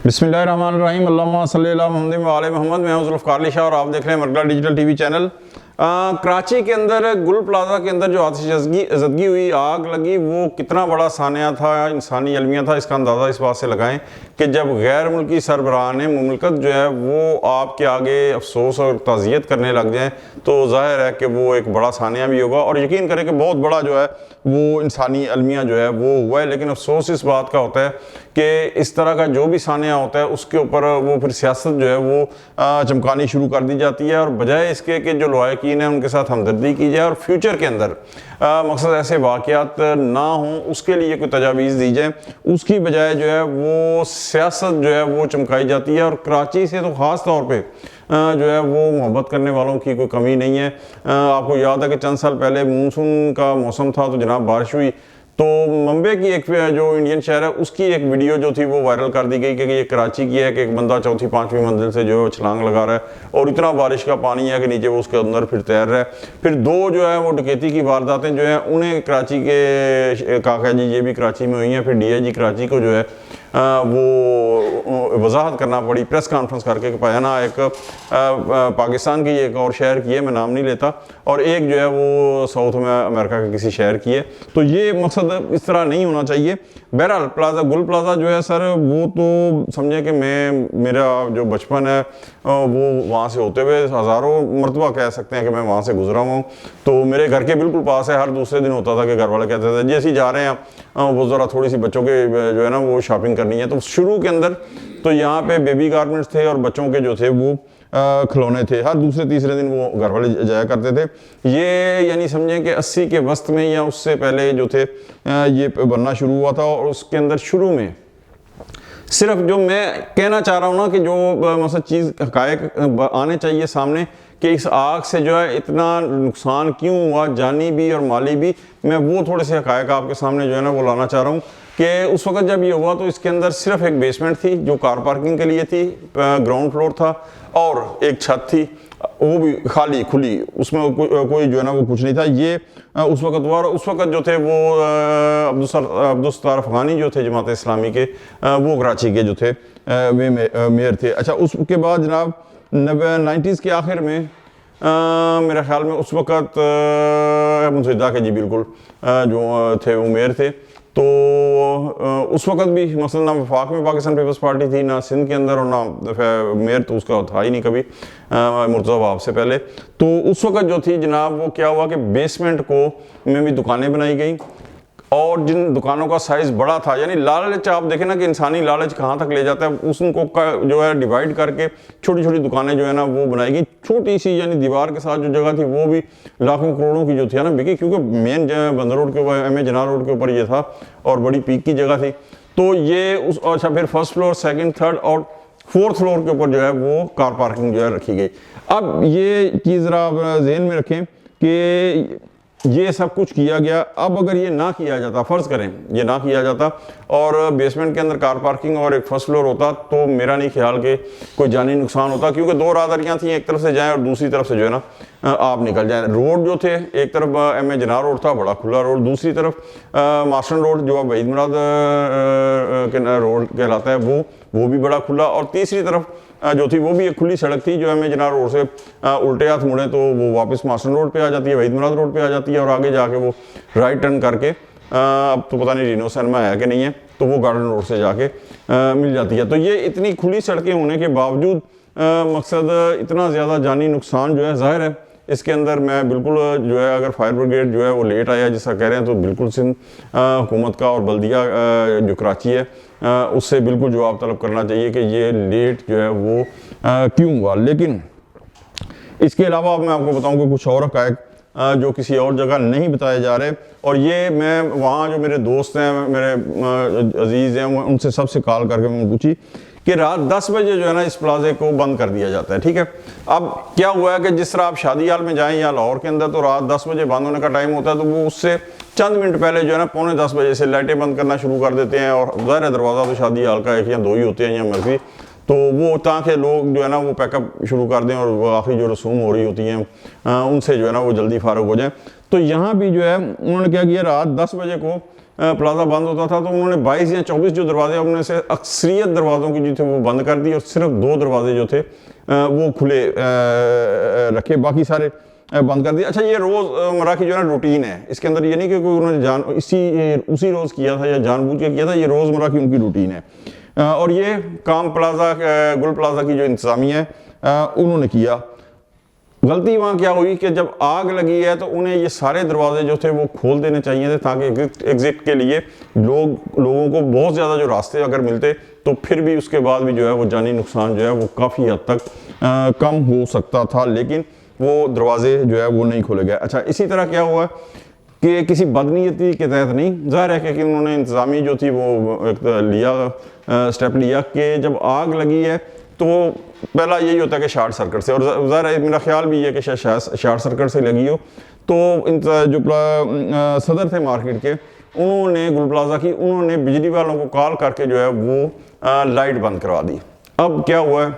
बिस्मिल्लाहिर्रहमानिर्रहीम अल्लाहुम्मा सल्ली अला मुहम्मद व आले मोहम्मद। मैं हूं जुल्फ़िकार अली शाह और आप देख रहे हैं मरकज़ डिजिटल टीवी चैनल। कराची के अंदर गुल प्लाजा के अंदर जो आतिशज़दगी हुई, आग लगी, वो कितना बड़ा सानिया था, इंसानी अलमिया था, इसका अंदाज़ा इस बात से लगाएं कि जब गैर मुल्की सरबराहान मुमलकत जो है वो आपके आगे अफसोस और ताज़ियत करने लग जाएँ तो ज़ाहिर है कि वो एक बड़ा सानिया भी होगा और यकीन करें कि बहुत बड़ा जो है वो इंसानी अलमिया जो है वो हुआ है। लेकिन अफसोस इस बात का होता है कि इस तरह का जो भी सानिया होता है उसके ऊपर वो फिर सियासत जो है वो चमकानी शुरू कर दी जाती है और बजाय इसके कि जो लवाकिन हैं उनके साथ हमदर्दी की जाए और फ्यूचर के अंदर मकसद ऐसे वाक़यात ना हों उसके लिए कोई तजावीज़ दी जाए, उसकी बजाय जो है वो सियासत जो है वो चमकाई जाती है। और कराची से तो ख़ास तौर पे जो है वो मोहब्बत करने वालों की कोई कमी नहीं है। आपको याद है कि चंद साल पहले मानसून का मौसम था तो जनाब बारिश हुई, तो मुंबई की एक जो इंडियन शहर है उसकी एक वीडियो जो थी वो वायरल कर दी गई कि ये कराची की है कि एक बंदा चौथी पांचवी मंजिल से जो है छलांग लगा रहा है और इतना बारिश का पानी है कि नीचे वो उसके अंदर फिर तैर रहा है। फिर दो जो है वो डकैती की वारदातें जो है उन्हें कराची के काका जी ये भी कराची में हुई हैं। फिर DIG कराची को जो है वो वजाहत करना पड़ी प्रेस कॉन्फ्रेंस करके कि पायाना एक पाकिस्तान की एक और शहर की है, मैं नाम नहीं लेता, और एक जो है वो साउथ में अमेरिका के किसी शहर की है। तो ये मकसद इस तरह नहीं होना चाहिए। बहरहाल प्लाजा गुल प्लाजा जो है सर वो तो समझे कि मेरा जो बचपन है वो वहाँ से होते हुए हज़ारों मरतबा कह सकते हैं कि मैं वहाँ से गुजरा हुआ हूँ। तो मेरे घर के बिल्कुल पास है, हर दूसरे दिन होता था कि घर वाले कहते थे जैसे ही जा रहे हैं वो ज़रा थोड़ी सी बच्चों के जो है ना वो शॉपिंग करनी है। तो शुरू के अंदर तो यहाँ पे बेबी गारमेंट्स थे और बच्चों के जो थे वो खिलौने थे, हर दूसरे तीसरे दिन वो घर वाले जाया करते थे। ये यानी समझें कि 80 के वस्त में या उससे पहले जो थे ये बनना शुरू हुआ था। और उसके अंदर शुरू में सिर्फ जो मैं कहना चाह रहा हूँ ना कि जो मतलब चीज़ हक़ाइक़ आने चाहिए सामने कि इस आग से जो है इतना नुकसान क्यों हुआ, जानी भी और माली भी, मैं वो थोड़े से हक़ाइक़ आपके सामने जो है ना वो लाना चाह रहा हूँ कि उस वक्त जब ये हुआ तो इसके अंदर सिर्फ एक बेसमेंट थी जो कार पार्किंग के लिए थी, ग्राउंड फ्लोर था और एक छत थी वो भी खाली खुली, उसमें कोई जो है ना वो कुछ नहीं था। ये उस वक्त हुआ और उस वक्त जो थे वो अब्दुल सत्तार अफ़गानी जो थे जमात इस्लामी के वो कराची के जो थे वे मेयर थे। अच्छा, उसके बाद जनाब 90s के आखिर में मेरे ख्याल में उस वक़्त मुंसदा के जी बिल्कुल जो थे वो मेयर थे। तो उस वक़्त भी मसलन ना वफाक में पाकिस्तान पीपल्स पार्टी थी, ना सिंध के अंदर, और ना मेयर तो उसका था ही नहीं कभी मुर्तज़ा वहाब से पहले। तो उस वक़्त जो थी जनाब वो क्या हुआ कि बेसमेंट को में भी दुकानें बनाई गई और जिन दुकानों का साइज़ बड़ा था, यानी लालच आप देखें ना कि इंसानी लालच कहाँ तक ले जाता है, उसको जो है डिवाइड करके छोटी छोटी दुकानें जो है ना वो बनाई गई। छोटी सी यानी दीवार के साथ जो जगह थी वो भी लाखों करोड़ों की जो थी ना बिकी, क्योंकि मेन बंदर रोड के ऊपर MA जिन्ना रोड के ऊपर ये था और बड़ी पीक की जगह थी। तो ये उस अच्छा फिर फर्स्ट फ्लोर, सेकेंड, थर्ड और फोर्थ फ्लोर के ऊपर जो है वो कार पार्किंग जो है रखी गई। अब ये चीज़ ज़रा आप ज़हन में रखें कि ये सब कुछ किया गया। अब अगर ये ना किया जाता, फ़र्ज़ करें ये ना किया जाता और बेसमेंट के अंदर कार पार्किंग और एक फर्स्ट फ्लोर होता तो मेरा नहीं ख्याल कि कोई जानी नुकसान होता, क्योंकि दो राहदारियाँ थी, एक तरफ से जाएं और दूसरी तरफ से जो है ना आप निकल जाएं। रोड जो थे, एक तरफ MA जिन्ना रोड था, बड़ा खुला रोड, दूसरी तरफ मास्टन रोड जो अब वहीद मुराद के रोड कहलाता है वो भी बड़ा खुला, और तीसरी तरफ जो थी वो भी एक खुली सड़क थी जो MA जिन्ना रोड से उल्टे हाथ मुड़े तो वो वापस मास्टन रोड पे आ जाती है, वहीद मुराद रोड पे आ जाती है, और आगे जाके वो राइट टर्न करके अब तो पता नहीं रीनो सिनेमा है कि नहीं है, तो वो गार्डन रोड से जाके मिल जाती है। तो ये इतनी खुली सड़कें होने के बावजूद मकसद इतना ज़्यादा जानी नुकसान जो है ज़ाहिर है इसके अंदर मैं बिल्कुल जो है अगर फायर ब्रिगेड जो है वो लेट आया जैसा कह रहे हैं तो बिल्कुल सिंध हुकूमत का और बल्दिया जो कराची है उससे बिल्कुल जवाब तलब करना चाहिए कि ये लेट जो है वो क्यों हुआ। लेकिन इसके अलावा मैं आपको बताऊं कि कुछ और हक़ाइक़ जो किसी और जगह नहीं बताए जा रहे, और ये मैं वहाँ जो मेरे दोस्त हैं, मेरे अजीज़ हैं, उनसे सबसे कॉल करके मैंने पूछी कि रात 10 बजे जो है ना इस प्लाजे को बंद कर दिया जाता है। ठीक है, अब क्या हुआ है कि जिस तरह आप शादी हाल में जाएं या लाहौर के अंदर तो रात 10 बजे बंद होने का टाइम होता है, तो वो उससे चंद मिनट पहले जो है ना 9:45 बजे से लाइटें बंद करना शुरू कर देते हैं। और ज़ाहिर है दरवाज़ा तो शादी हाल का एक या दो ही होते हैं या मर्जी, तो वो ताकि लोग जो है ना वो पैकअप शुरू कर दें और वो आखिरी जो रसूम हो रही होती हैं उनसे जो है ना वो जल्दी फारग हो जाएं। तो यहाँ भी जो है उन्होंने क्या किया, रात 10 बजे को प्लाजा बंद होता था, तो उन्होंने 22 या 24 जो दरवाजे उनमें से अक्सरियत दरवाज़ों की जो थे वो बंद कर दी और सिर्फ 2 दरवाजे जो थे वो खुले रखे, बाकी सारे बंद कर दिया। अच्छा, ये रोज़मर्रा की जो है ना रूटीन है, इसके अंदर ये नहीं कि कोई उन्होंने उसी रोज़ किया था या जानबूझ के किया था, ये रोज़मर्रा की उनकी रूटीन है। और ये काम प्लाजा गुल प्लाजा की जो इंतज़ामिया है उन्होंने किया। गलती वहाँ क्या हुई कि जब आग लगी है तो उन्हें ये सारे दरवाजे जो थे वो खोल देने चाहिए थे, ताकि एग्जिट के लिए लोगों को बहुत ज़्यादा जो रास्ते अगर मिलते तो फिर भी उसके बाद भी जो है वो जानी नुकसान जो है वो काफ़ी हद तक कम हो सकता था, लेकिन वो दरवाजे जो है वो नहीं खोले गए। अच्छा, इसी तरह क्या हुआ कि किसी बदनीयती के तहत नहीं, ज़ाहिर है कि उन्होंने इंतज़ामी जो थी वो एक स्टेप लिया कि जब आग लगी है तो पहला यही होता है कि शार्ट सर्किट से, और ज़ाहिर है मेरा ख्याल भी है कि शायद शार्ट सर्किट से लगी हो। तो जो सदर थे मार्केट के, उन्होंने गुल प्लाजा की उन्होंने बिजली वालों को कॉल करके जो है वो लाइट बंद करवा दी। अब क्या हुआ है,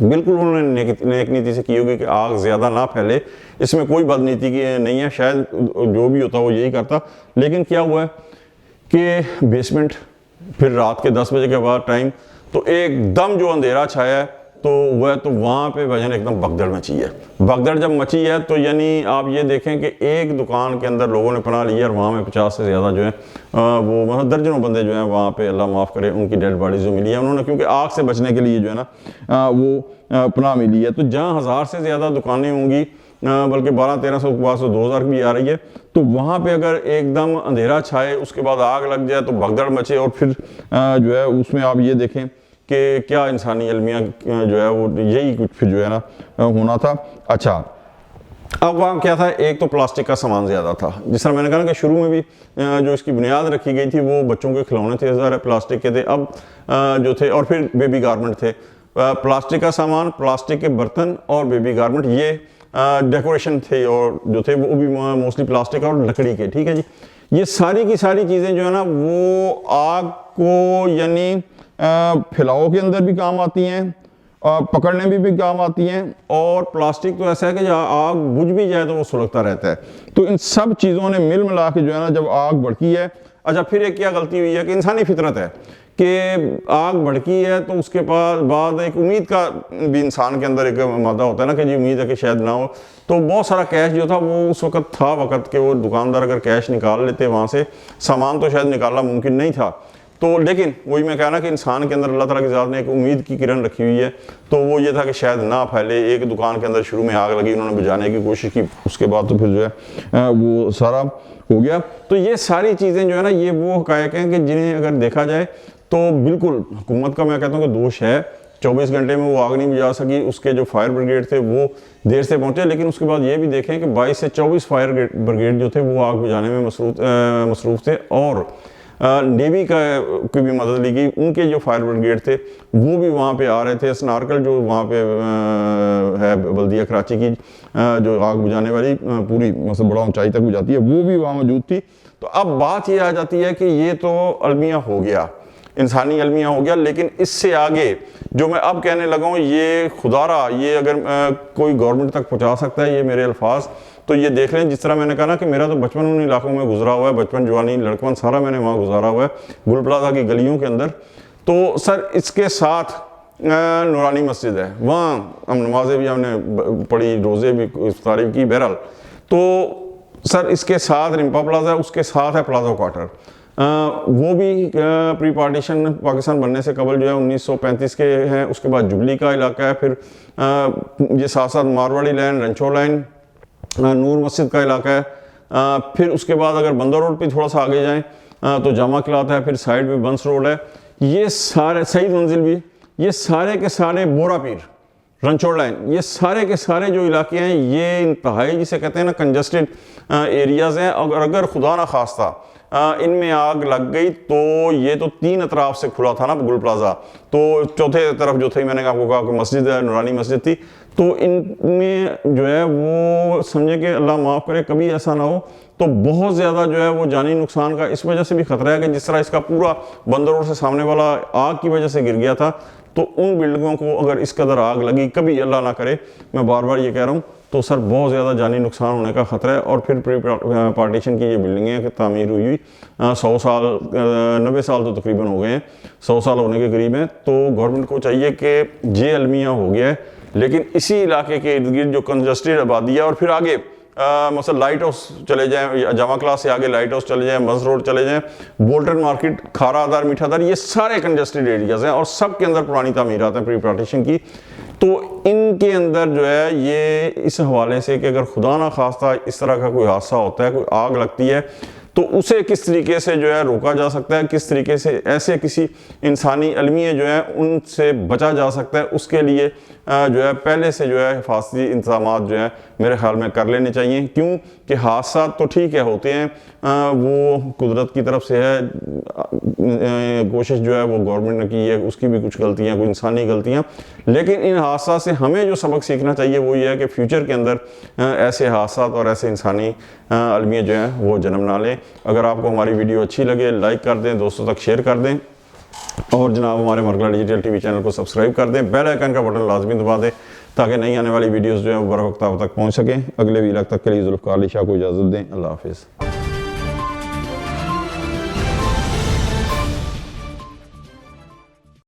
बिल्कुल उन्होंने नेक नीति से की होगी कि आग ज़्यादा ना फैले, इसमें कोई बदनीति की नहीं है, शायद जो भी होता वो यही करता। लेकिन क्या हुआ है कि बेसमेंट, फिर रात के 10 बजे के बाद टाइम, तो एकदम जो अंधेरा छाया है तो वह तो वहाँ पे वजन एकदम भगदड़ मची है। भगदड़ जब मची है तो यानी आप ये देखें कि एक दुकान के अंदर लोगों ने पनाह ली और वहाँ में 50 से ज़्यादा जो है वो मतलब दर्जनों बंदे जो हैं वहाँ पे, अल्लाह माफ़ करे, उनकी डेड बॉडीज जो मिली है उन्होंने, क्योंकि आग से बचने के लिए जो है ना वो पनाह मिली है। तो जहाँ 1000 से ज़्यादा दुकानें होंगी, बल्कि 1200-1300 के बाद 2000 भी आ रही है, तो वहाँ पे अगर एकदम अंधेरा छाए उसके बाद आग लग जाए तो भगदड़ मचे, और फिर जो है उसमें आप ये देखें कि क्या इंसानी अलमिया जो है वो यही कुछ फिर जो है ना होना था। अच्छा, अब वहाँ क्या था, एक तो प्लास्टिक का सामान ज़्यादा था, जिस तरह मैंने कहा ना कि शुरू में भी जो इसकी बुनियाद रखी गई थी वो बच्चों के खिलौने थे, ज़रा प्लास्टिक के थे, अब जो थे, और फिर बेबी गारमेंट थे। प्लास्टिक का सामान, प्लास्टिक के बर्तन और बेबी गारमेंट, ये डेकोरेशन थे, और जो थे वो भी मोस्टली प्लास्टिक और लकड़ी के। ठीक है जी, ये सारी की सारी चीज़ें जो है ना वो आग को यानी फैलाव के अंदर भी काम आती हैं, पकड़ने भी काम आती हैं, और प्लास्टिक तो ऐसा है कि जब आग बुझ भी जाए तो वो सुलगता रहता है। तो इन सब चीज़ों ने मिल मिला के जो है ना जब आग भड़की है। अच्छा, फिर एक क्या गलती हुई है कि इंसानी फितरत है कि आग भड़की है तो उसके बाद एक उम्मीद का भी इंसान के अंदर एक मादा होता है ना कि जी उम्मीद है कि शायद ना हो। तो बहुत सारा कैश जो था वो उस वक्त था, वक्त के वो दुकानदार अगर कैश निकाल लेते वहाँ से, सामान तो शायद निकालना मुमकिन नहीं था। तो लेकिन वही मैं कह रहा कि इंसान के अंदर अल्लाह ताला की ज़ात ने एक उम्मीद की किरण रखी हुई है, तो वो ये था कि शायद ना फैले। एक दुकान के अंदर शुरू में आग लगी, उन्होंने बुझाने की कोशिश की, उसके बाद तो फिर जो है वो सारा हो गया। तो ये सारी चीज़ें जो है ना ये वो हक़ाइक़ हैं कि जिन्हें अगर देखा जाए तो बिल्कुल हुकूमत का मैं कहता हूँ कि दोष है। 24 घंटे में वो आग नहीं बुझा सकी, उसके जो फायर ब्रिगेड थे वो देर से पहुँचे, लेकिन उसके बाद ये भी देखें कि 22 से 24 फायर ब्रिगेड जो थे वो आग बुझाने में मसरूफ़ थे, और नेवी की भी मदद ली गई। उनके जो फायर ब्रिगेड थे वो भी वहाँ पे आ रहे थे। स्नारकल जो वहाँ पे है बल्दिया कराची की जो आग बुझाने वाली पूरी मतलब बड़ा ऊंचाई तक बुझाती है, वो भी वहाँ मौजूद थी। तो अब बात ये आ जाती है कि ये तो अलमिया हो गया, इंसानी अलमिया हो गया, लेकिन इससे आगे जो मैं अब कहने लगा हूँ ये खुदारा, ये अगर कोई गवर्नमेंट तक पहुँचा सकता है ये मेरे अल्फाज, तो ये देख लें। जिस तरह मैंने कहा ना कि मेरा तो बचपन उन इलाकों में गुजरा हुआ है, बचपन जवानी लड़कपन सारा मैंने वहाँ गुजारा हुआ है, गुल प्लाजा की गलियों के अंदर। तो सर इसके साथ नूरानी मस्जिद है, वहाँ हम नमाजें भी हमने पढ़ी, रोज़े भी इफ्तारी की, बहरहाल। तो सर इसके साथ रिम्पा प्लाजा है, उसके साथ है प्लाजा क्वार्टर, वो भी प्री पार्टीशन पाकिस्तान बनने से कबल जो है 1935 के हैं। उसके बाद जुबली का इलाका है, फिर ये साथ साथ मारवाड़ी लाइन, रंचो लाइन, नूर मस्जिद का इलाका है। फिर उसके बाद अगर बंदर रोड पे थोड़ा सा आगे जाएं तो जामा किलात है, फिर साइड में बंस रोड है, ये सारे सईद मंजिल भी, ये सारे के सारे बोरा पीर, रंचोड़ लाइन, ये सारे के सारे जो इलाके हैं ये इंतहाई जिसे कहते हैं ना कंजस्टेड एरियाज़ हैं। और अगर खुदा ना खास्ता इनमें आग लग गई तो ये तो 3 अतराफ से खुला था ना गुल प्लाजा, तो चौथे तरफ जो थी मैंने आपको कहा कि मस्जिद है, नूरानी मस्जिद थी, तो इनमें जो है वो समझे कि अल्लाह माफ़ करे कभी ऐसा ना हो, तो बहुत ज़्यादा जो है वो जानी नुकसान का इस वजह से भी ख़तरा है कि जिस तरह इसका पूरा बंदर रोड से सामने वाला आग की वजह से गिर गया था, तो उन बिल्डिंगों को अगर इस कदर आग लगी, कभी अल्लाह ना करे, मैं बार बार ये कह रहा हूँ, तो सर बहुत ज़्यादा जानी नुकसान होने का ख़तरा है। और फिर प्री पार्टीशन की ये बिल्डिंगें की तामीर हुई 100 साल 90 साल तो तकरीबन हो गए हैं, 100 साल होने के करीब हैं। तो गवर्नमेंट को चाहिए कि ये अलमिया हो गया है, लेकिन इसी इलाके के इर्द गिर्द जो कंजस्टेड आबादी है और फिर आगे मतलब लाइट हाउस चले जाएं, जामा क्लास से आगे लाइट हाउस चले जाएं, मज रोड चले जाएं, बोल्टन मार्केट, खारादार, मीठादार, ये सारे कंजस्टेड एरियाज हैं और सब के अंदर पुरानी तामीरात हैं प्री पार्टीशन की। तो इनके अंदर जो है ये इस हवाले से कि अगर खुदा ना खास्ता इस तरह का कोई हादसा होता है, कोई आग लगती है, तो उसे किस तरीके से जो है रोका जा सकता है, किस तरीके से ऐसे किसी इंसानी अलमिये जो है उनसे बचा जा सकता है, उसके लिए जो है पहले से जो है हिफाजती इंतजाम जो है मेरे ख्याल में कर लेने चाहिए। क्यों कि हादसा तो ठीक है होते हैं, वो कुदरत की तरफ से है, कोशिश जो है वो गवर्नमेंट ने की है, उसकी भी कुछ गलतियाँ, कुछ इंसानी गलतियाँ, लेकिन इन हादसा से हमें जो सबक सीखना चाहिए वो ये है कि फ्यूचर के अंदर ऐसे हादसा और ऐसे इंसानी अलमिये जो हैं वो जन्म ना लें। अगर आपको हमारी वीडियो अच्छी लगे लाइक कर दें, दोस्तों तक शेयर कर दें और जनाब हमारे मरगला डिजिटल टीवी चैनल को सब्सक्राइब कर दें, बेल आइकन का बटन लाजमी दबा दें ताकि नई आने वाली वीडियोस जो है वो बर वक्त आप तक पहुँच सकें। अगले वीलॉग तक के लिए जुल्फ़कार अली शाह को इजाज़त दें। अल्लाह हाफिज़।